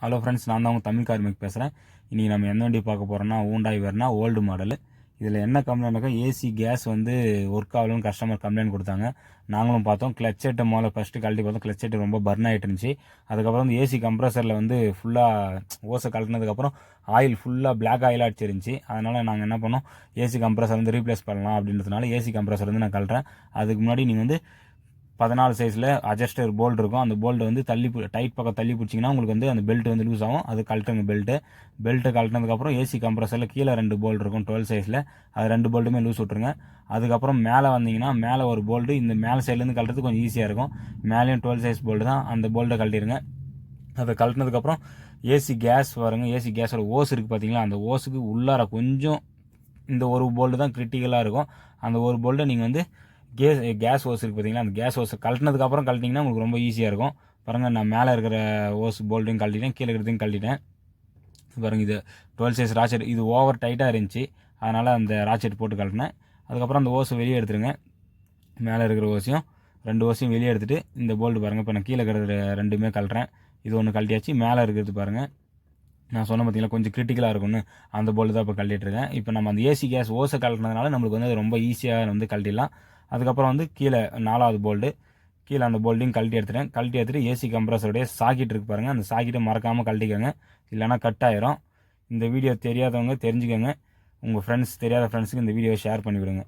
Hello friends, நான் தான் உங்கள் தமிழ் கார்மிக் பேசுகிறேன். இன்றைக்கி நம்ம என்ன வண்டி பார்க்க போகிறோம்னா Hundai verna ஓல்டு மாடலு. இதில் என்ன கம்ப்ளைண்ட்னாக்கா ஏசி கேஸ் வந்து ஒர்க் ஆகலன்னு கஸ்டமர் கம்ப்ளைண்ட் கொடுத்தாங்க. நாங்களும் பார்த்தோம். கிளச்செட்டை முதல்ல ஃபஸ்ட்டு கழட்டி பார்த்தோம். கிளச்செட்டு ரொம்ப பர்ன் ஆகிட்டு இருந்துச்சு. அதுக்கப்புறம் வந்து ஏசி கம்ப்ரஸரில் வந்து ஃபுல்லாக ஓசை கழட்டினதுக்கப்புறம் ஆயில் ஃபுல்லாக பிளாக் ஆயிலாக அடிச்சிருந்துச்சு. அதனால் நாங்கள் என்ன பண்ணோம், ஏசி கம்ப்ரஸர் வந்து ரீப்ளேஸ் பண்ணலாம் அப்படின்றதுனால ஏசி கம்ப்ரஸர் வந்து நான் கழட்டுறேன். அதுக்கு முன்னாடி நீங்கள் வந்து 14 சைஸில் அட்ஜஸ்டர் போல்ட் இருக்கும். அந்த போல்ட் வந்து டைட் பக்கம் தள்ளி பிடிச்சிங்கன்னா உங்களுக்கு வந்து அந்த பெல்ட் வந்து லூஸ் ஆகும். அது கழட்டுங்க. பெல்ட்டு கழட்டினதுக்கப்புறம் ஏசி கம்ப்ரஸரில் கீழே 2 போல்ட் இருக்கும் 12 சைஸில். அது 2 போல்ட்டுமே லூஸ் விட்ருங்க. அதுக்கப்புறம் மேலே வந்தீங்கன்னா மேலே ஒரு போல்ட்டு, இந்த மேலே சைட்லேருந்து கழட்டுறது கொஞ்சம் ஈஸியாக இருக்கும். மேலேயும் 12 சைஸ் போல்ட்டு தான். அந்த போல்ட்டை கழட்டிடுங்க. அதை கழட்டினதுக்கப்புறம் ஏசி கேஸ் வருங்க. ஏசி கேஸோட ஓஸ் இருக்குது பார்த்தீங்களா, அந்த ஓஸுக்கு உள்ளார கொஞ்சம் இந்த ஒரு போல்ட்டு தான் கிரிட்டிக்கலாக இருக்கும். அந்த ஒரு போல்ட்டை நீங்கள் வந்து கேஸ் ஓஸ் இருக்குது பார்த்தீங்களா, அந்த கேஸ் ஓஸை கழட்டினதுக்கப்புறம் கழட்டிங்கன்னா உங்களுக்கு ரொம்ப ஈஸியாக இருக்கும். பாருங்கள், நான் மேலே இருக்கிற ஓஸ் போல்ட்டையும் கழட்டிட்டேன், கீழே இருக்கிறதையும் கழட்டிட்டேன். பாருங்கள், இது 12 சைஸ் ராச்செட். இது ஓவர் டைட்டாக இருந்துச்சு, அதனால் அந்த ராச்செட் போட்டு கழட்டினேன். அதுக்கப்புறம் அந்த ஓஸை வெளியே எடுத்துருங்க. மேலே இருக்கிற ஓஸையும் 2 ஓஸையும் வெளியே எடுத்துகிட்டு இந்த போல்ட்டு பாருங்கள். இப்போ நான் கீழே இருக்கிற 2மே கழட்டுறேன். இது ஒன்று கழட்டியாச்சு. மேலே இருக்கிறது பாருங்கள், நான் சொன்ன பார்த்தீங்களா கொஞ்சம் கிரிட்டிக்கலாக இருக்கும்னு, அந்த போல்ட்டு தான் இப்போ கழட்டிட்டுருக்கேன். இப்போ நம்ம அந்த ஏசி கேஸ் ஓஸை கழட்டினதுனால நம்மளுக்கு வந்து அது ரொம்ப ஈஸியாக வந்து கழட்டிடலாம். அதுக்கப்புறம் வந்து கீழே 4வது போல்ட்டு, கீழே அந்த போல்ட்டையும் கழட்டி எடுத்துகிட்டு ஏசி கம்ப்ரஸருடைய சாக்கெட் இருக்குது பாருங்கள், அந்த சாக்கெட்டை மறக்காமல் கழட்டிக்கோங்க, இல்லைனா கட் ஆயிரும். இந்த வீடியோ தெரியாதவங்க தெரிஞ்சுக்கோங்க. உங்கள் தெரியாத ஃப்ரெண்ட்ஸுக்கு இந்த வீடியோவை ஷேர் பண்ணிவிடுங்க.